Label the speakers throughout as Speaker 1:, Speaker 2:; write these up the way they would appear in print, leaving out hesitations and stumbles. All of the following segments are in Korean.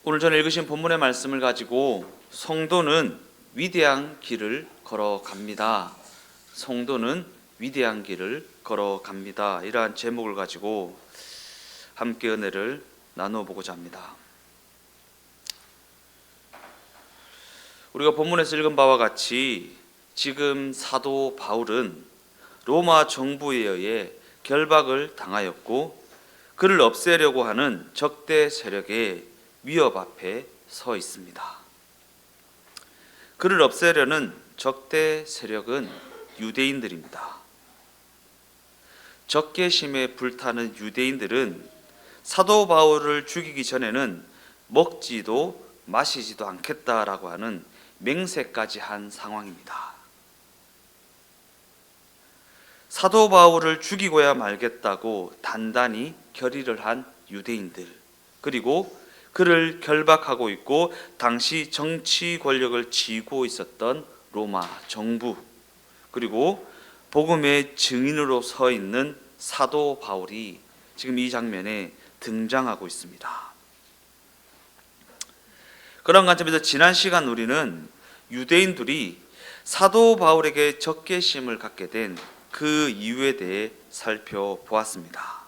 Speaker 1: 오늘 전에 읽으신 본문의 말씀을 가지고 성도는 위대한 길을 걸어갑니다. 성도는 위대한 길을 걸어갑니다. 이러한 제목을 가지고 함께 은혜를 나누어보고자 합니다. 우리가 본문에서 읽은 바와 같이 지금 사도 바울은 로마 정부에 의해 결박을 당하였고 그를 없애려고 하는 적대 세력의 위협 앞에 서 있습니다. 그를 없애려는 적대 세력은 유대인들입니다. 적개심에 불타는 유대인들은 사도 바울을 죽이기 전에는 먹지도 마시지도 않겠다라고 하는 맹세까지 한 상황입니다. 사도 바울을 죽이고야 말겠다고 단단히 결의를 한 유대인들, 그리고 그를 결박하고 있고 당시 정치 권력을 쥐고 있었던 로마 정부, 그리고 복음의 증인으로 서 있는 사도 바울이 지금 이 장면에 등장하고 있습니다. 그런 관점에서 지난 시간 우리는 유대인들이 사도 바울에게 적개심을 갖게 된 그 이유에 대해 살펴보았습니다.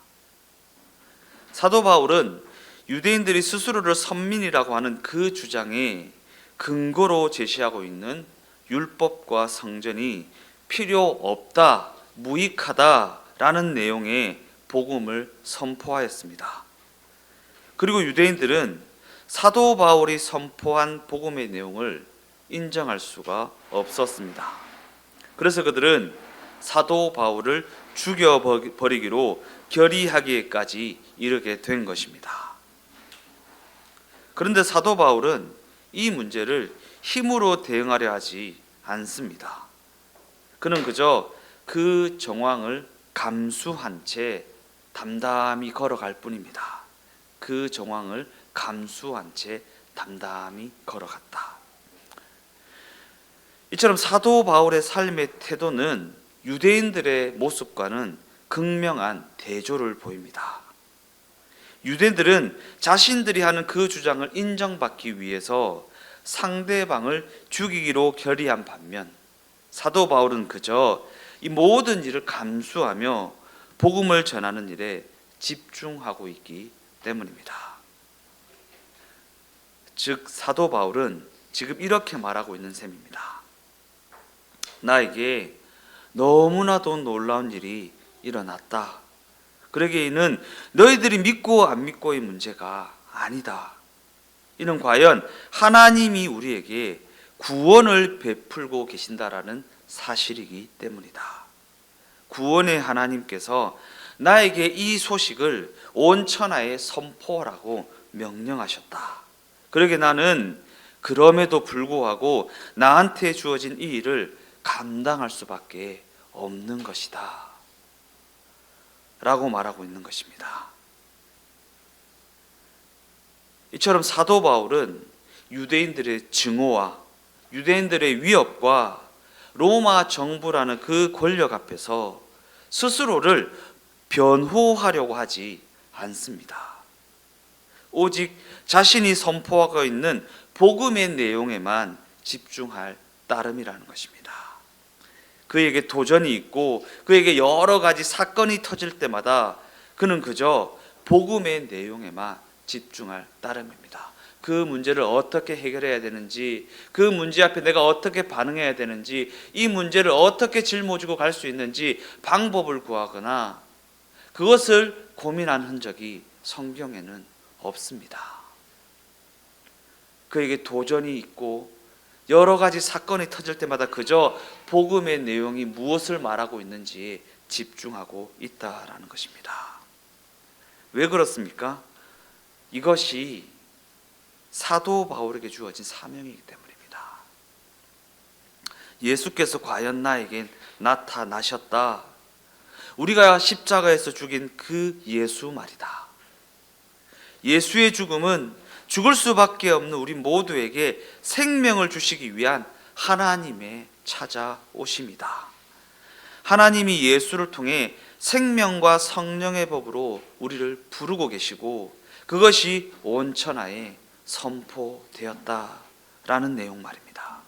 Speaker 1: 사도 바울은 유대인들이 스스로를 선민이라고 하는 그 주장에 근거로 제시하고 있는 율법과 성전이 필요 없다, 무익하다라는 내용의 복음을 선포하였습니다. 그리고 유대인들은 사도 바울이 선포한 복음의 내용을 인정할 수가 없었습니다. 그래서 그들은 사도 바울을 죽여버리기로 결의하기까지 이르게 된 것입니다. 그런데 사도 바울은 이 문제를 힘으로 대응하려 하지 않습니다. 그는 그저 그 정황을 감수한 채 담담히 걸어갈 뿐입니다. 그 정황을 감수한 채 담담히 걸어갔다. 이처럼 사도 바울의 삶의 태도는 유대인들의 모습과는 극명한 대조를 보입니다. 유대인들은 자신들이 하는 그 주장을 인정받기 위해서 상대방을 죽이기로 결의한 반면 사도 바울은 그저 이 모든 일을 감수하며 복음을 전하는 일에 집중하고 있기 때문입니다. 즉 사도 바울은 지금 이렇게 말하고 있는 셈입니다. 나에게 너무나도 놀라운 일이 일어났다. 그러기에 이는 너희들이 믿고 안 믿고의 문제가 아니다. 이는 과연 하나님이 우리에게 구원을 베풀고 계신다라는 사실이기 때문이다. 구원의 하나님께서 나에게 이 소식을 온 천하에 선포하라고 명령하셨다. 그러기에 나는 그럼에도 불구하고 나한테 주어진 이 일을 감당할 수밖에 없는 것이다 라고 말하고 있는 것입니다. 이처럼 사도 바울은 유대인들의 증오와 유대인들의 위협과 로마 정부라는 그 권력 앞에서 스스로를 변호하려고 하지 않습니다. 오직 자신이 선포하고 있는 복음의 내용에만 집중할 따름이라는 것입니다. 그에게 도전이 있고 그에게 여러 가지 사건이 터질 때마다 그는 그저 복음의 내용에만 집중할 따름입니다. 그 문제를 어떻게 해결해야 되는지, 그 문제 앞에 내가 어떻게 반응해야 되는지, 이 문제를 어떻게 짊어지고 갈 수 있는지 방법을 구하거나 그것을 고민한 흔적이 성경에는 없습니다. 그에게 도전이 있고 여러 가지 사건이 터질 때마다 그저 복음의 내용이 무엇을 말하고 있는지 집중하고 있다라는 것입니다. 왜 그렇습니까? 이것이 사도 바울에게 주어진 사명이기 때문입니다. 예수께서 과연 나에게 나타나셨다. 우리가 십자가에서 죽인 그 예수 말이다. 예수의 죽음은 죽을 수밖에 없는 우리 모두에게 생명을 주시기 위한 하나님의 찾아오심이다. 하나님이 예수를 통해 생명과 성령의 법으로 우리를 부르고 계시고 그것이 온 천하에 선포되었다라는 내용 말입니다.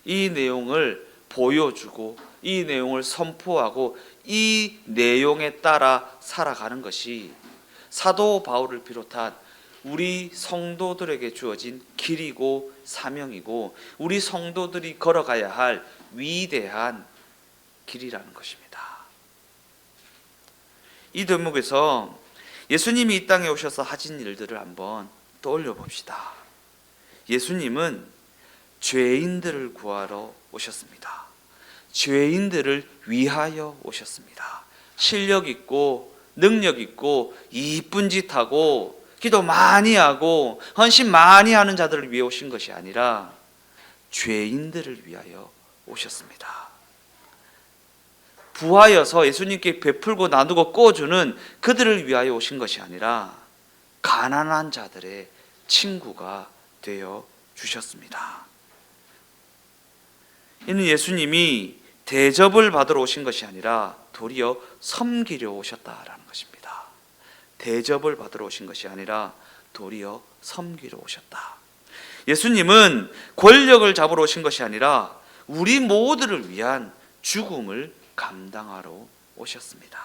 Speaker 1: 이 내용을 보여주고 이 내용을 선포하고 이 내용에 따라 살아가는 것이 사도 바울을 비롯한 우리 성도들에게 주어진 길이고 사명이고 우리 성도들이 걸어가야 할 위대한 길이라는 것입니다. 이 대목에서 예수님이 이 땅에 오셔서 하신 일들을 한번 떠올려 봅시다. 예수님은 죄인들을 구하러 오셨습니다. 죄인들을 위하여 오셨습니다. 실력 있고 능력 있고 이쁜 짓 하고 기도 많이 하고 헌신 많이 하는 자들을 위해 오신 것이 아니라 죄인들을 위하여 오셨습니다. 부하여서 예수님께 베풀고 나누고 꺼주는 그들을 위하여 오신 것이 아니라 가난한 자들의 친구가 되어 주셨습니다. 이는 예수님이 대접을 받으러 오신 것이 아니라 도리어 섬기려 오셨다라는 것입니다. 대접을 받으러 오신 것이 아니라 도리어 섬기러 오셨다. 예수님은 권력을 잡으러 오신 것이 아니라 우리 모두를 위한 죽음을 감당하러 오셨습니다.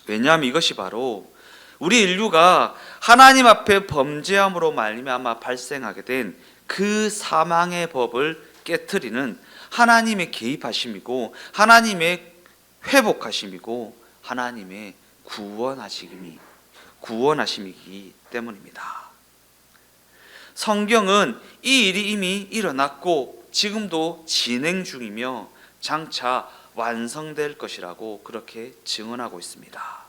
Speaker 1: 왜냐하면 이것이 바로 우리 인류가 하나님 앞에 범죄함으로 말미암아 발생하게 된 그 사망의 법을 깨트리는 하나님의 개입하심이고 하나님의 회복하심이고 하나님의 구원하심이기 때문입니다. 성경은 이 일이 이미 일어났고 지금도 진행 중이며 장차 완성될 것이라고 그렇게 증언하고 있습니다.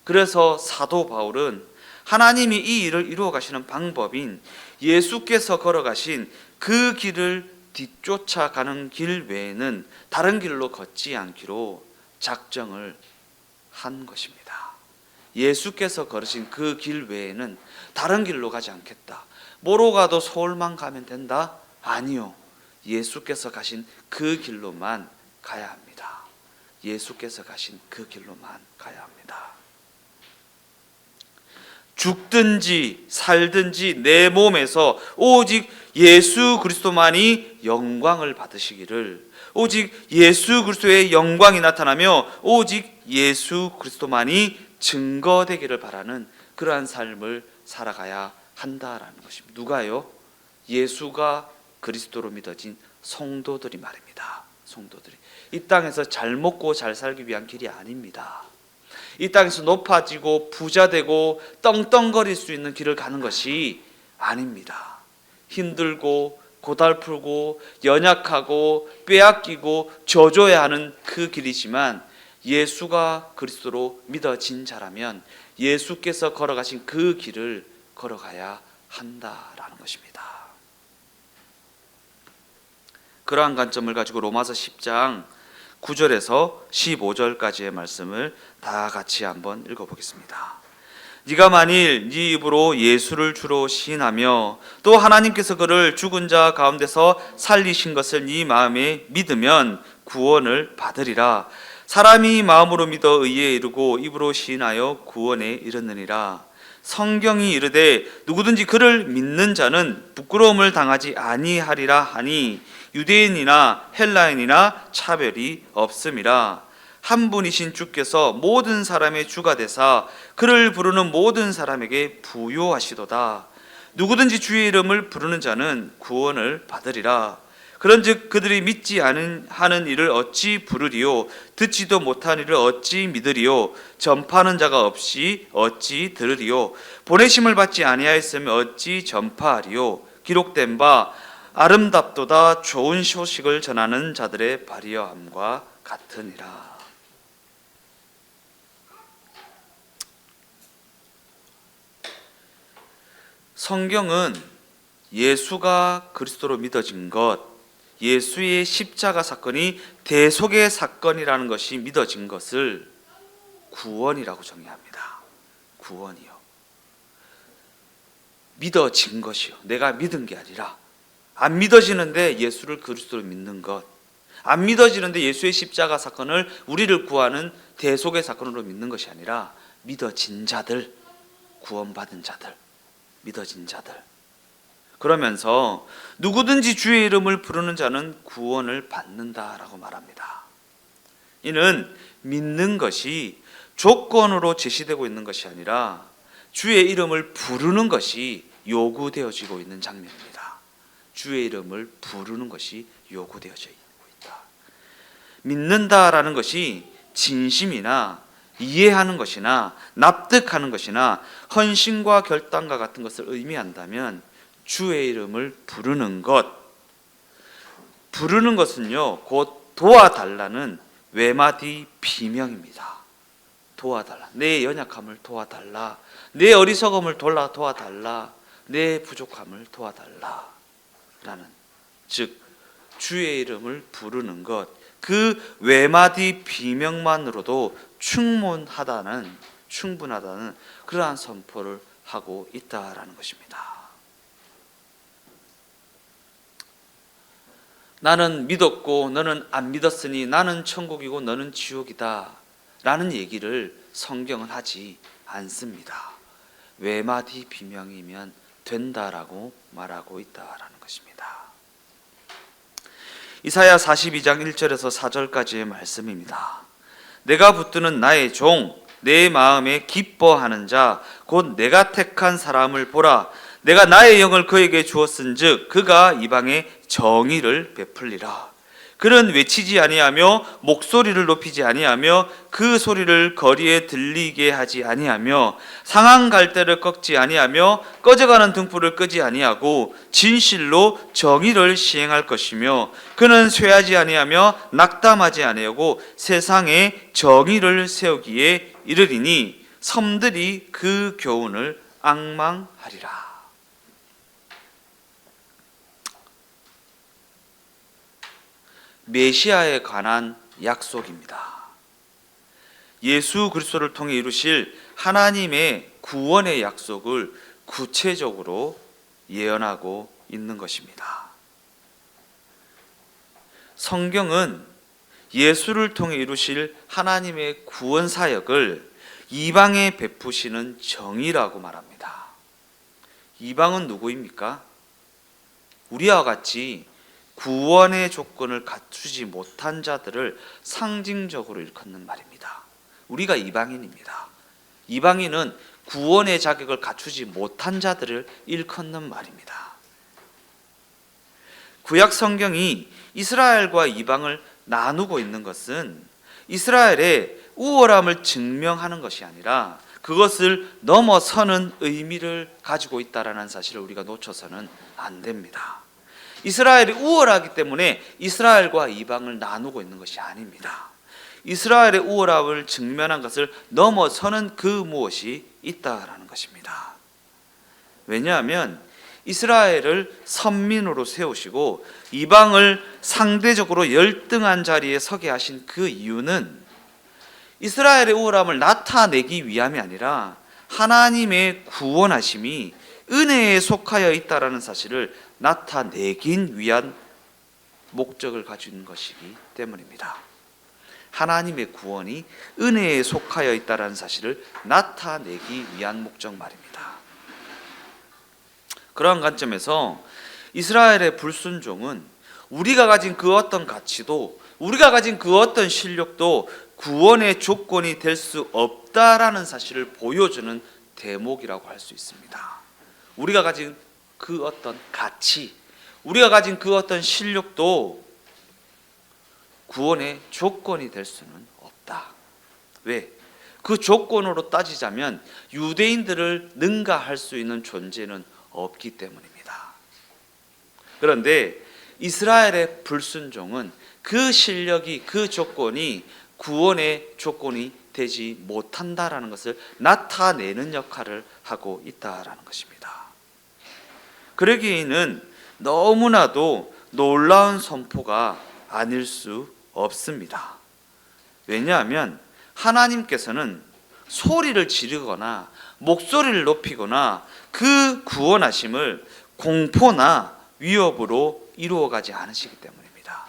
Speaker 1: 그래서 사도 바울은 하나님이 이 일을 이루어 가시는 방법인 예수께서 걸어가신 그 길을 뒤쫓아가는 길 외에는 다른 길로 걷지 않기로 작정을 한 것입니다. 예수께서 걸으신 그 길 외에는 다른 길로 가지 않겠다. 뭐로 가도 서울만 가면 된다? 아니요. 예수께서 가신 그 길로만 가야 합니다. 예수께서 가신 그 길로만 가야 합니다. 죽든지 살든지 내 몸에서 오직 예수 그리스도만이 영광을 받으시기를, 오직 예수 그리스도의 영광이 나타나며 오직 예수 그리스도만이 증거되기를 바라는 그러한 삶을 살아가야 한다라는 것입니다. 누가요? 예수가 그리스도로 믿어진 성도들이 말입니다. 성도들이 이 땅에서 잘 먹고 잘 살기 위한 길이 아닙니다. 이 땅에서 높아지고 부자되고 떵떵거릴 수 있는 길을 가는 것이 아닙니다. 힘들고 고달프고 연약하고 빼앗기고 져줘야 하는 그 길이지만 예수가 그리스도로 믿어진 자라면 예수께서 걸어가신 그 길을 걸어가야 한다라는 것입니다. 그러한 관점을 가지고 로마서 10장 9절에서 15절까지의 말씀을 다 같이 한번 읽어보겠습니다. 네가 만일 네 입으로 예수를 주로 시인하며 또 하나님께서 그를 죽은 자 가운데서 살리신 것을 네 마음에 믿으면 구원을 받으리라. 사람이 마음으로 믿어 의에 이르고 입으로 시인하여 구원에 이르느니라. 성경이 이르되 누구든지 그를 믿는 자는 부끄러움을 당하지 아니하리라 하니 유대인이나 헬라인이나 차별이 없음이라. 한 분이신 주께서 모든 사람의 주가 되사 그를 부르는 모든 사람에게 부요하시도다. 누구든지 주의 이름을 부르는 자는 구원을 받으리라. 그런즉 그들이 믿지 하는 일을 어찌 부르리요? 듣지도 못한 일을 어찌 믿으리요? 전파하는 자가 없이 어찌 들으리요? 보내심을 받지 아니하였으면 어찌 전파하리요? 기록된 바 아름답도다 좋은 소식을 전하는 자들의 발이여함과 같으니라. 성경은 예수가 그리스도로 믿어진 것, 예수의 십자가 사건이 대속의 사건이라는 것이 믿어진 것을 구원이라고 정의합니다. 구원이요. 믿어진 것이요. 내가 믿은 게 아니라 안 믿어지는데 예수를 그리스도로 믿는 것, 안 믿어지는데 예수의 십자가 사건을 우리를 구하는 대속의 사건으로 믿는 것이 아니라 믿어진 자들, 구원받은 자들, 믿어진 자들. 그러면서 누구든지 주의 이름을 부르는 자는 구원을 받는다라고 말합니다. 이는 믿는 것이 조건으로 제시되고 있는 것이 아니라 주의 이름을 부르는 것이 요구되어지고 있는 장면입니다. 주의 이름을 부르는 것이 요구되어져 있다. 믿는다라는 것이 진심이나 이해하는 것이나 납득하는 것이나 헌신과 결단과 같은 것을 의미한다면 주의 이름을 부르는 것은요 곧 도와달라는 외마디 비명입니다. 도와달라, 내 연약함을 도와달라, 내 어리석음을 도와달라, 내 부족함을 도와달라 라는, 즉 주의 이름을 부르는 것, 그 외마디 비명만으로도 충분하다는 그러한 선포를 하고 있다라는 것입니다. 나는 믿었고 너는 안 믿었으니 나는 천국이고 너는 지옥이다 라는 얘기를 성경은 하지 않습니다. 외마디 비명이면 된다라고 말하고 있다라는 것입니다. 이사야 42장 1절에서 4절까지의 말씀입니다. 내가 붙드는 나의 종, 내 마음에 기뻐하는 자, 곧 내가 택한 사람을 보라. 내가 나의 영을 그에게 주었은즉 그가 이방에 정의를 베풀리라. 그는 외치지 아니하며 목소리를 높이지 아니하며 그 소리를 거리에 들리게 하지 아니하며 상한 갈대를 꺾지 아니하며 꺼져가는 등불을 끄지 아니하고 진실로 정의를 시행할 것이며 그는 쇠하지 아니하며 낙담하지 아니하고 세상에 정의를 세우기에 이르리니 섬들이 그 교훈을 앙망하리라. 메시아에 관한 약속입니다. 예수 그리스도를 통해 이루실 하나님의 구원의 약속을 구체적으로 예언하고 있는 것입니다. 성경은 예수를 통해 이루실 하나님의 구원 사역을 이방에 베푸시는 정의라고 말합니다. 이방은 누구입니까? 우리와 같이 구원의 조건을 갖추지 못한 자들을 상징적으로 일컫는 말입니다. 우리가 이방인입니다. 이방인은 구원의 자격을 갖추지 못한 자들을 일컫는 말입니다. 구약 성경이 이스라엘과 이방을 나누고 있는 것은 이스라엘의 우월함을 증명하는 것이 아니라 그것을 넘어서는 의미를 가지고 있다는 사실을 우리가 놓쳐서는 안 됩니다. 이스라엘이 우월하기 때문에 이스라엘과 이방을 나누고 있는 것이 아닙니다. 이스라엘의 우월함을 증명한 것을 넘어서는 그 무엇이 있다라는 것입니다. 왜냐하면 이스라엘을 선민으로 세우시고 이방을 상대적으로 열등한 자리에 서게 하신 그 이유는 이스라엘의 우월함을 나타내기 위함이 아니라 하나님의 구원하심이 은혜에 속하여 있다라는 사실을 나타내기 위한 목적을 가진 것이기 때문입니다. 하나님의 구원이 은혜에 속하여 있다라는 사실을 나타내기 위한 목적 말입니다. 그러한 관점에서 이스라엘의 불순종은 우리가 가진 그 어떤 가치도, 우리가 가진 그 어떤 실력도 구원의 조건이 될 수 없다라는 사실을 보여주는 대목이라고 할 수 있습니다. 우리가 가진 그 어떤 가치, 우리가 가진 그 어떤 실력도 구원의 조건이 될 수는 없다. 왜? 그 조건으로 따지자면 유대인들을 능가할 수 있는 존재는 없기 때문입니다. 그런데 이스라엘의 불순종은 그 실력이, 그 조건이 구원의 조건이 되지 못한다라는 것을 나타내는 역할을 하고 있다라는 것입니다. 그러기에는 너무나도 놀라운 선포가 아닐 수 없습니다. 왜냐하면 하나님께서는 소리를 지르거나 목소리를 높이거나 그 구원하심을 공포나 위협으로 이루어가지 않으시기 때문입니다.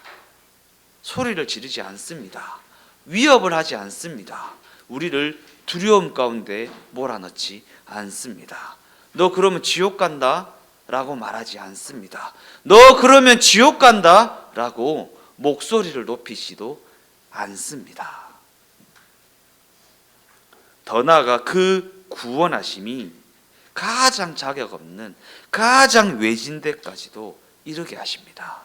Speaker 1: 소리를 지르지 않습니다. 위협을 하지 않습니다. 우리를 두려움 가운데 몰아넣지 않습니다. 너 그러면 지옥 간다? 라고 말하지 않습니다. 너 그러면 지옥 간다? 라고 목소리를 높이지도 않습니다. 더 나아가 그 구원하심이 가장 자격 없는, 가장 외진 데까지도 이르게 하십니다.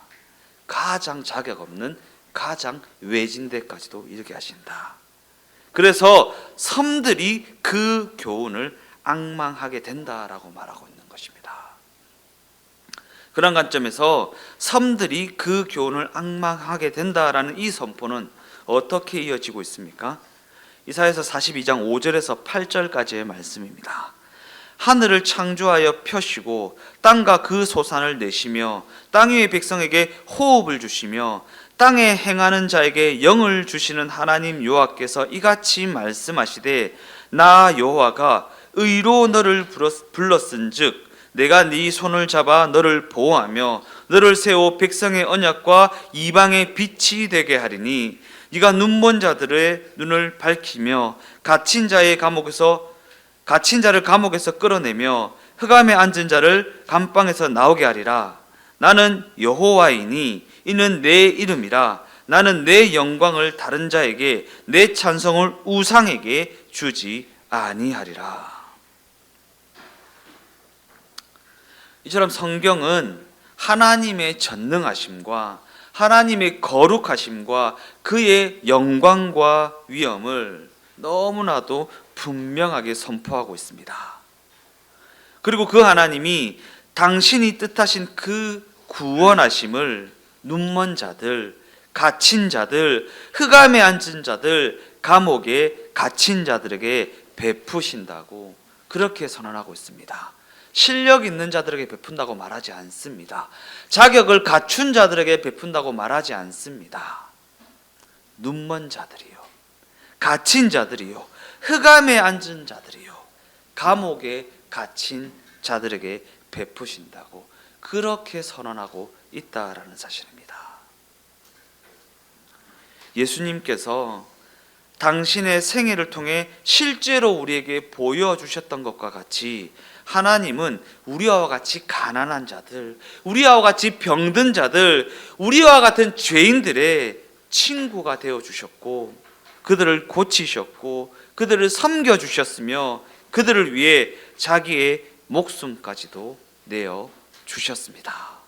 Speaker 1: 가장 자격 없는, 가장 외진 데까지도 이르게 하신다. 그래서 섬들이 그 교훈을 앙망하게 된다라고 말하고 있는 것입니다. 그런 관점에서 섬들이 그 교훈을 앙망하게 된다라는 이 선포는 어떻게 이어지고 있습니까? 이사야서 42장 5절에서 8절까지의 말씀입니다. 하늘을 창조하여 펴시고 땅과 그 소산을 내시며 땅 위의 백성에게 호흡을 주시며 땅에 행하는 자에게 영을 주시는 하나님 여호와께서 이같이 말씀하시되 나 여호와가 의로 너를 불렀은즉 내가 네 손을 잡아 너를 보호하며 너를 세워 백성의 언약과 이방의 빛이 되게 하리니 네가 눈먼 자들의 눈을 밝히며 갇힌 자를 감옥에서 끌어내며 흑암에 앉은 자를 감방에서 나오게 하리라. 나는 여호와이니 이는 내 이름이라. 나는 내 영광을 다른 자에게 내 찬송을 우상에게 주지 아니하리라. 이처럼 성경은 하나님의 전능하심과 하나님의 거룩하심과 그의 영광과 위엄을 너무나도 분명하게 선포하고 있습니다. 그리고 그 하나님이 당신이 뜻하신 그 구원하심을 눈먼 자들, 갇힌 자들, 흑암에 앉은 자들, 감옥에 갇힌 자들에게 베푸신다고 그렇게 선언하고 있습니다. 실력 있는 자들에게 베푼다고 말하지 않습니다. 자격을 갖춘 자들에게 베푼다고 말하지 않습니다. 눈먼 자들이요, 갇힌 자들이요, 흑암에 앉은 자들이요, 감옥에 갇힌 자들에게 베푸신다고 그렇게 선언하고 있다라는 사실입니다. 예수님께서 당신의 생애를 통해 실제로 우리에게 보여주셨던 것과 같이 하나님은 우리와 같이 가난한 자들, 우리와 같이 병든 자들, 우리와 같은 죄인들의 친구가 되어주셨고 그들을 고치셨고 그들을 섬겨주셨으며 그들을 위해 자기의 목숨까지도 내어주셨습니다.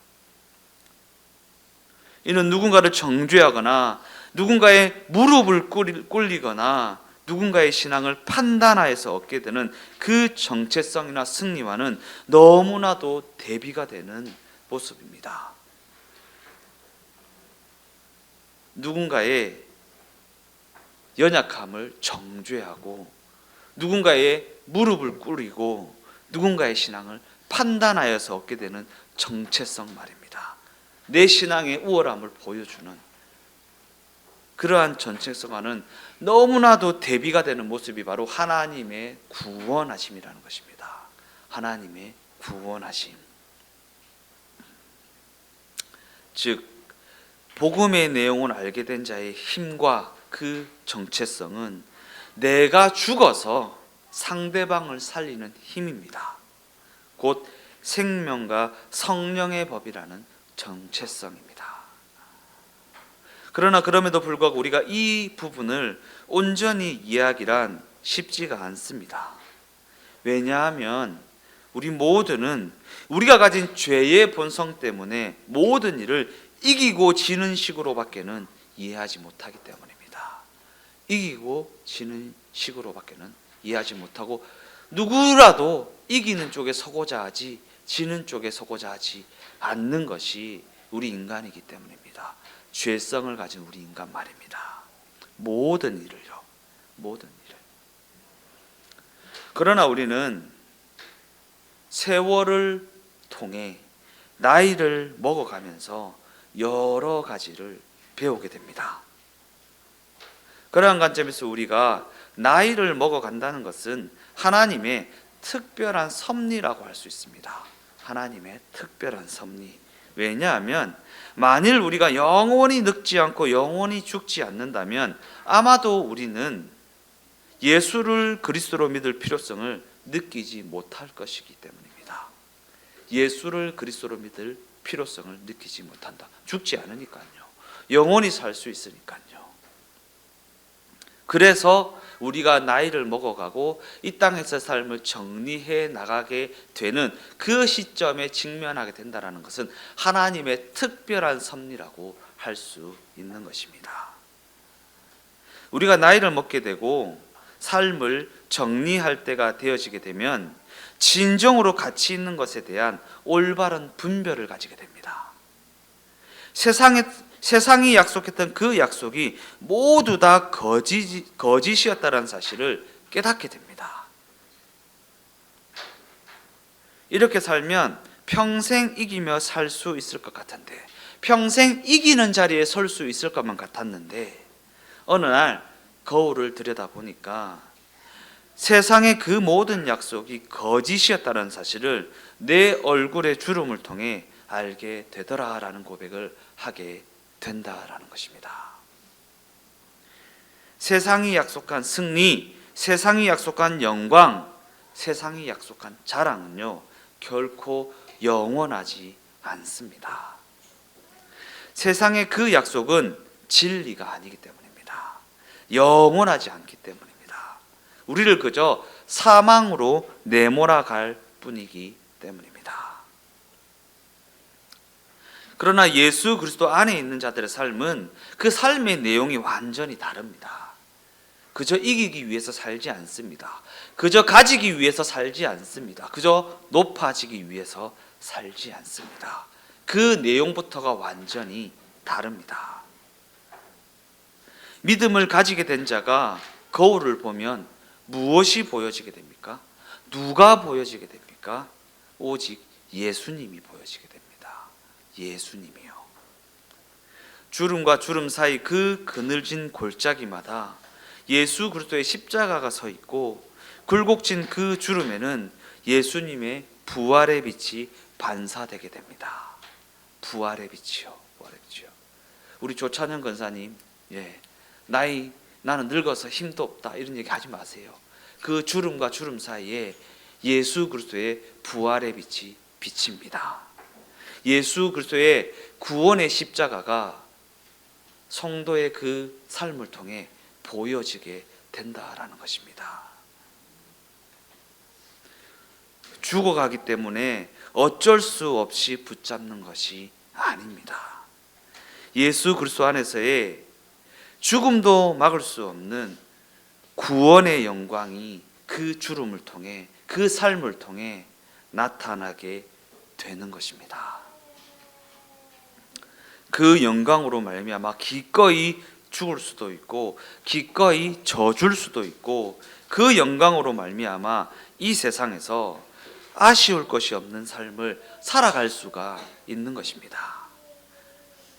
Speaker 1: 이는 누군가를 정죄하거나 누군가의 무릎을 꿇리거나 누군가의 신앙을 판단하여서 얻게 되는 그 정체성이나 승리와는 너무나도 대비가 되는 모습입니다. 누군가의 연약함을 정죄하고 누군가의 무릎을 꿇리고 누군가의 신앙을 판단하여서 얻게 되는 정체성 말입니다. 내 신앙의 우월함을 보여주는 그러한 정체성과는 너무나도 대비가 되는 모습이 바로 하나님의 구원하심이라는 것입니다. 하나님의 구원하심. 즉 복음의 내용을 알게 된 자의 힘과 그 정체성은 내가 죽어서 상대방을 살리는 힘입니다. 곧 생명과 성령의 법이라는 정체성입니다. 그러나 그럼에도 불구하고 우리가 이 부분을 온전히 이해하기란 쉽지가 않습니다. 왜냐하면 우리 모두는 우리가 가진 죄의 본성 때문에 모든 일을 이기고 지는 식으로밖에는 이해하지 못하기 때문입니다. 이기고 지는 식으로밖에는 이해하지 못하고 누구라도 이기는 쪽에 서고자 하지 지는 쪽에 서고자 하지 않는 것이 우리 인간이기 때문입니다. 죄성을 가진 우리 인간 말입니다. 모든 일을요. 모든 일을. 그러나 우리는 세월을 통해 나이를 먹어가면서 여러 가지를 배우게 됩니다. 그러한 관점에서 우리가 나이를 먹어간다는 것은 하나님의 특별한 섭리라고 할 수 있습니다. 하나님의 특별한 섭리. 왜냐하면 만일 우리가 영원히 늙지 않고 영원히 죽지 않는다면 아마도 우리는 예수를 그리스도로 믿을 필요성을 느끼지 못할 것이기 때문입니다. 예수를 그리스도로 믿을 필요성을 느끼지 못한다. 죽지 않으니까요. 영원히 살 수 있으니까요. 그래서 우리가 나이를 먹어가고 이 땅에서 삶을 정리해 나가게 되는 그 시점에 직면하게 된다는 것은 하나님의 특별한 섭리라고 할 수 있는 것입니다. 우리가 나이를 먹게 되고 삶을 정리할 때가 되어지게 되면 진정으로 가치 있는 것에 대한 올바른 분별을 가지게 됩니다. 세상이 약속했던 그 약속이 모두 다 거짓이었다는 사실을 깨닫게 됩니다. 이렇게 살면 평생 이기며 살 수 있을 것 같은데, 평생 이기는 자리에 설 수 있을 것만 같았는데, 어느 날 거울을 들여다보니까 세상의 그 모든 약속이 거짓이었다는 사실을 내 얼굴의 주름을 통해 알게 되더라라는 고백을 하게 된다라는 것입니다. 세상이 약속한 승리, 세상이 약속한 영광, 세상이 약속한 자랑은요, 결코 영원하지 않습니다. 세상의 그 약속은 진리가 아니기 때문입니다. 영원하지 않기 때문입니다. 우리를 그저 사망으로 내몰아갈 뿐이기 때문입니다. 그러나 예수 그리스도 안에 있는 자들의 삶은 그 삶의 내용이 완전히 다릅니다. 그저 이기기 위해서 살지 않습니다. 그저 가지기 위해서 살지 않습니다. 그저 높아지기 위해서 살지 않습니다. 그 내용부터가 완전히 다릅니다. 믿음을 가지게 된 자가 거울을 보면 무엇이 보여지게 됩니까? 누가 보여지게 됩니까? 오직 예수님이 보여지게 됩니다. 예수님이요. 주름과 주름 사이 그 그늘진 골짜기마다 예수 그리스도의 십자가가 서 있고, 굴곡진 그 주름에는 예수님의 부활의 빛이 반사되게 됩니다. 부활의 빛이요. 부활의 빛이요. 우리 조찬현 권사님, 나는 늙어서 힘도 없다 이런 얘기 하지 마세요. 그 주름과 주름 사이에 예수 그리스도의 부활의 빛이 비칩니다. 예수 그리스도의 구원의 십자가가 성도의 그 삶을 통해 보여지게 된다라는 것입니다. 죽어가기 때문에 어쩔 수 없이 붙잡는 것이 아닙니다. 예수 그리스도 안에서의 죽음도 막을 수 없는 구원의 영광이 그 주름을 통해, 그 삶을 통해 나타나게 되는 것입니다. 그 영광으로 말미암아 기꺼이 죽을 수도 있고 기꺼이 져줄 수도 있고, 그 영광으로 말미암아 이 세상에서 아쉬울 것이 없는 삶을 살아갈 수가 있는 것입니다.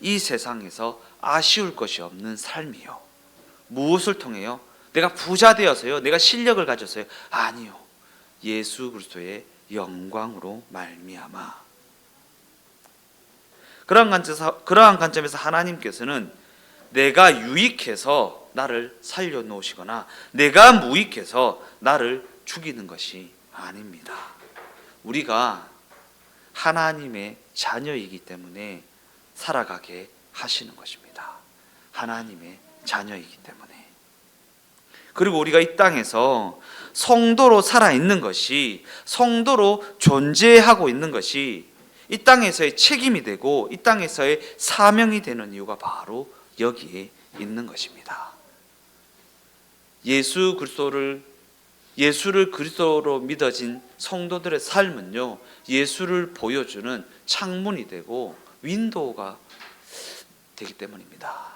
Speaker 1: 이 세상에서 아쉬울 것이 없는 삶이요. 무엇을 통해요? 내가 부자 되어서요? 내가 실력을 가져서요? 아니요. 예수 그리스도의 영광으로 말미암아. 그러한 관점에서 하나님께서는 내가 유익해서 나를 살려놓으시거나 내가 무익해서 나를 죽이는 것이 아닙니다. 우리가 하나님의 자녀이기 때문에 살아가게 하시는 것입니다. 하나님의 자녀이기 때문에. 그리고 우리가 이 땅에서 성도로 살아있는 것이, 성도로 존재하고 있는 것이 이 땅에서의 책임이 되고 이 땅에서의 사명이 되는 이유가 바로 여기에 있는 것입니다. 예수를 그리스도로 믿어진 성도들의 삶은요, 예수를 보여주는 창문이 되고 윈도우가 되기 때문입니다.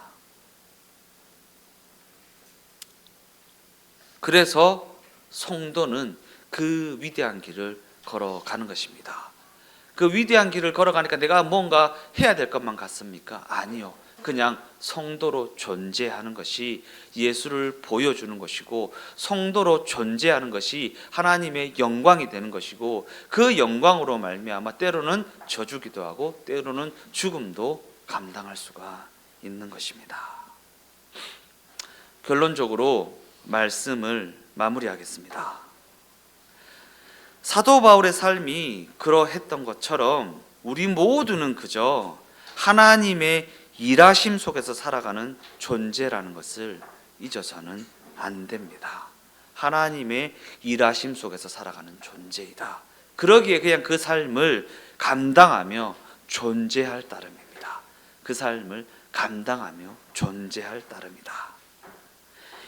Speaker 1: 그래서 성도는 그 위대한 길을 걸어가는 것입니다. 그 위대한 길을 걸어가니까 내가 뭔가 해야 될 것만 같습니까? 아니요. 그냥 성도로 존재하는 것이 예수를 보여주는 것이고, 성도로 존재하는 것이 하나님의 영광이 되는 것이고, 그 영광으로 말미암아 때로는 저주기도 하고 때로는 죽음도 감당할 수가 있는 것입니다. 결론적으로 말씀을 마무리하겠습니다. 사도 바울의 삶이 그러했던 것처럼 우리 모두는 그저 하나님의 일하심 속에서 살아가는 존재라는 것을 잊어서는 안 됩니다. 하나님의 일하심 속에서 살아가는 존재이다. 그러기에 그냥 그 삶을 감당하며 존재할 따름입니다. 그 삶을 감당하며 존재할 따름이다.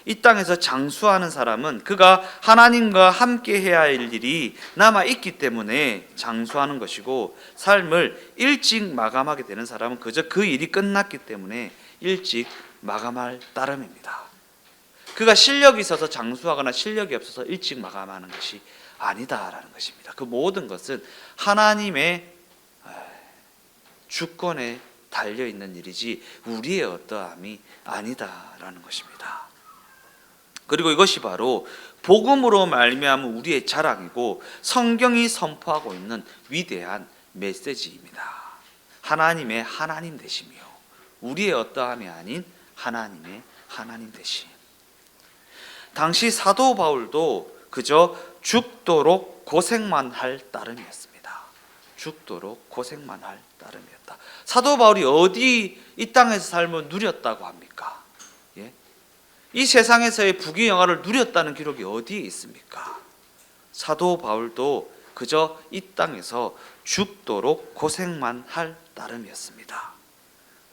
Speaker 1: 이 땅에서 장수하는 사람은 그가 하나님과 함께 해야 할 일이 남아있기 때문에 장수하는 것이고, 삶을 일찍 마감하게 되는 사람은 그저 그 일이 끝났기 때문에 일찍 마감할 따름입니다. 그가 실력이 있어서 장수하거나 실력이 없어서 일찍 마감하는 것이 아니다라는 것입니다. 그 모든 것은 하나님의 주권에 달려있는 일이지 우리의 어떠함이 아니다라는 것입니다. 그리고 이것이 바로 복음으로 말미암은 우리의 자랑이고 성경이 선포하고 있는 위대한 메시지입니다. 하나님의 하나님 되심이요, 우리의 어떠함이 아닌 하나님의 하나님 되심. 당시 사도 바울도 그저 죽도록 고생만 할 따름이었습니다. 죽도록 고생만 할 따름이었다. 사도 바울이 어디 이 땅에서 삶을 누렸다고 합니까? 이 세상에서의 부귀영화를 누렸다는 기록이 어디에 있습니까? 사도 바울도 그저 이 땅에서 죽도록 고생만 할 따름이었습니다.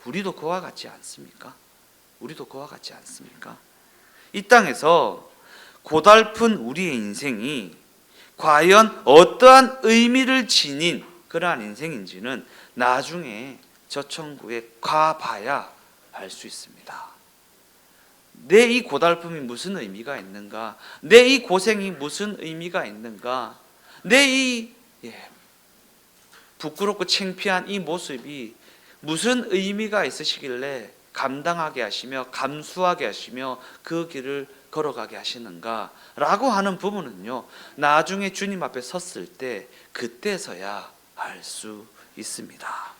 Speaker 1: 우리도 그와 같지 않습니까? 우리도 그와 같지 않습니까? 이 땅에서 고달픈 우리의 인생이 과연 어떠한 의미를 지닌 그러한 인생인지는 나중에 저 천국에 가봐야 알 수 있습니다. 내 이 고달픔이 무슨 의미가 있는가? 내 이 고생이 무슨 의미가 있는가? 내 이 부끄럽고 창피한 이 모습이 무슨 의미가 있으시길래 감당하게 하시며 감수하게 하시며 그 길을 걸어가게 하시는가? 라고 하는 부분은요, 나중에 주님 앞에 섰을 때 그때서야 알 수 있습니다.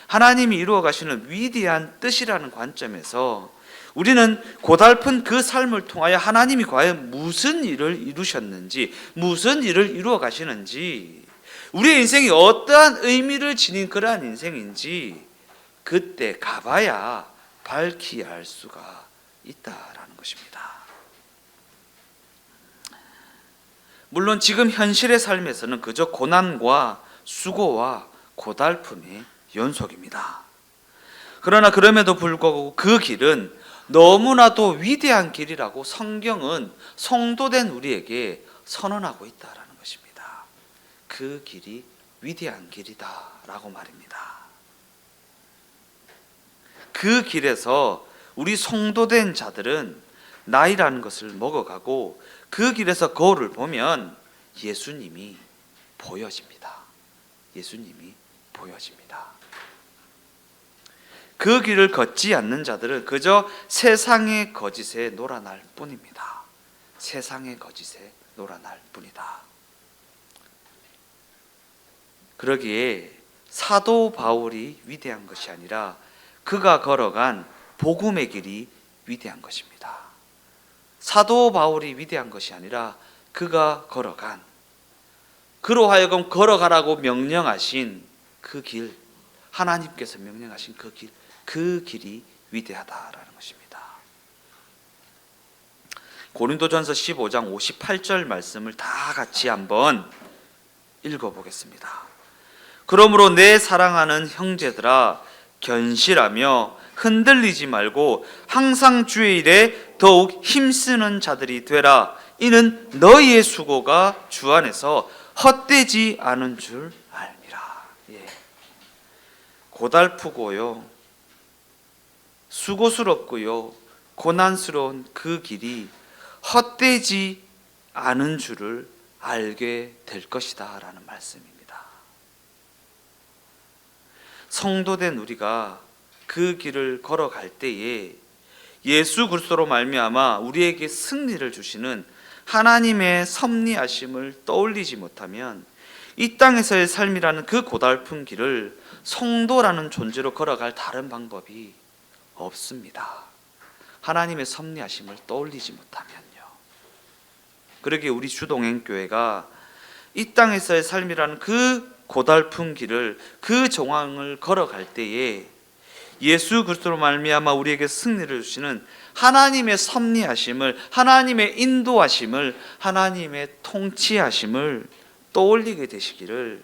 Speaker 1: 하나님이 이루어 가시는 위대한 뜻이라는 관점에서 우리는 고달픈 그 삶을 통하여 하나님이 과연 무슨 일을 이루셨는지, 무슨 일을 이루어 가시는지, 우리의 인생이 어떠한 의미를 지닌 그러한 인생인지 그때 가봐야 밝히 알 수가 있다라는 것입니다. 물론 지금 현실의 삶에서는 그저 고난과 수고와 고달픔의 연속입니다. 그러나 그럼에도 불구하고 그 길은 너무나도 위대한 길이라고 성경은 성도된 우리에게 선언하고 있다라는 것입니다. 그 길이 위대한 길이다라고 말입니다. 그 길에서 우리 성도된 자들은 나이라는 것을 먹어가고 그 길에서 거울을 보면 예수님이 보여집니다. 예수님이 보여집니다. 그 길을 걷지 않는 자들은 그저 세상의 거짓에 놀아날 뿐입니다. 세상의 거짓에 놀아날 뿐이다. 그러기에 사도 바울이 위대한 것이 아니라 그가 걸어간 복음의 길이 위대한 것입니다. 사도 바울이 위대한 것이 아니라 그가 걸어간, 그로 하여금 걸어가라고 명령하신 그 길, 하나님께서 명령하신 그 길, 그 길이 위대하다라는 것입니다. 고린도전서 15장 58절 말씀을 다 같이 한번 읽어보겠습니다. 그러므로 내 사랑하는 형제들아, 견실하며 흔들리지 말고 항상 주의 일에 더욱 힘쓰는 자들이 되라. 이는 너희의 수고가 주 안에서 헛되지 않은 줄 알미라. 고달프고요, 수고스럽고요, 고난스러운 그 길이 헛되지 않은 줄을 알게 될 것이다 라는 말씀입니다. 성도된 우리가 그 길을 걸어갈 때에 예수 그리스도로 말미암아 우리에게 승리를 주시는 하나님의 섭리하심을 떠올리지 못하면 이 땅에서의 삶이라는 그 고달픈 길을 성도라는 존재로 걸어갈 다른 방법이 없습니다. 하나님의 섭리하심을 떠올리지 못하면요. 그러기에 우리 주동행교회가 이 땅에서의 삶이라는 그 고달픈 길을, 그 정황을 걸어갈 때에 예수 그리스도로 말미암아 우리에게 승리를 주시는 하나님의 섭리하심을, 하나님의 인도하심을, 하나님의 통치하심을 떠올리게 되시기를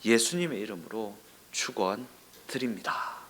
Speaker 1: 예수님의 이름으로 축원드립니다.